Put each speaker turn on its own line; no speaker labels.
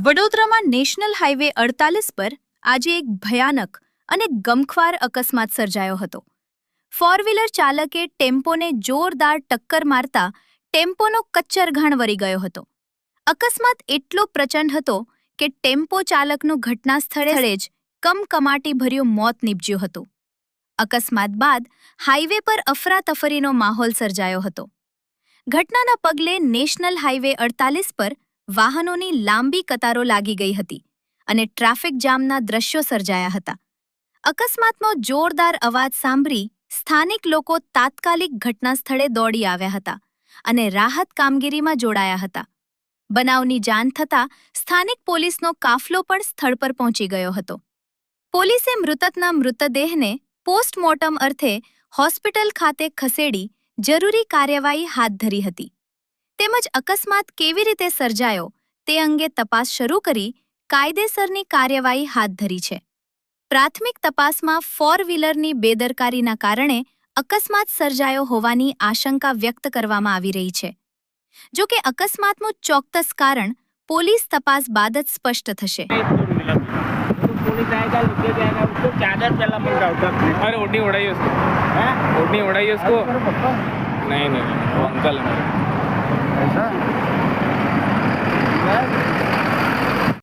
વડોદરામાં national highway 48 પર આજે એક ભયાનક અને ગમખ્વાર અકસ્માત સર્જાયો હતો. ફોર વ્હીલર ચાલકે ટેમ્પોને જોરદાર ટક્કર મારતા ટેમ્પોનો કચ્ચરઘાણ વળી ગયો હતો. અકસ્માત એટલો પ્રચંડ હતો કે ટેમ્પો ચાલકનું ઘટના સ્થળે જ કમકમાટીભર્યું મોત નીપજ્યું હતું. અકસ્માત બાદ હાઈવે પર અફરાતફરીનો માહોલ સર્જાયો હતો. ઘટનાના પગલે નેશનલ હાઈવે 48 પર વાહનોની લાંબી કતારો લાગી ગઈ હતી અને ટ્રાફિક જામના દ્રશ્યો સર્જાયા હતા. અકસ્માતનો જોરદાર અવાજ સાંભળી સ્થાનિક લોકો તાત્કાલિક ઘટના સ્થળે દોડી આવ્યા હતા અને રાહત કામગીરીમાં જોડાયા હતા. બનાવની જાણ થતાં સ્થાનિક પોલીસનો કાફલો પણ સ્થળ પર પહોંચી ગયો હતો. પોલીસે મૃતકના મૃતદેહને પોસ્ટમોર્ટમ અર્થે હોસ્પિટલ ખાતે ખસેડી જરૂરી કાર્યવાહી હાથ ધરી હતી. તેમજ અકસ્માત કેવી રીતે સર્જાયો તે અંગે તપાસ શરૂ કરી કાયદેસરની કાર્યવાહી હાથ ધરી છે. પ્રાથમિક તપાસમાં ફોર વ્હીલરની બેદરકારીના કારણે અકસ્માત સર્જાયો હોવાની આશંકા વ્યક્ત કરવામાં આવી રહી છે. જો કે અકસ્માતનું ચોક્કસ કારણ પોલીસ તપાસ બાદ જ સ્પષ્ટ થશે.
पुलिस आएगा, लेके जाएगा उसको चादर पहला मंगाओ तब।
अरे ओढ़नी उड़ाई उसको,
हैं?
ओढ़नी उड़ाई उसको। नहीं नहीं वो अंकल है।
ऐसा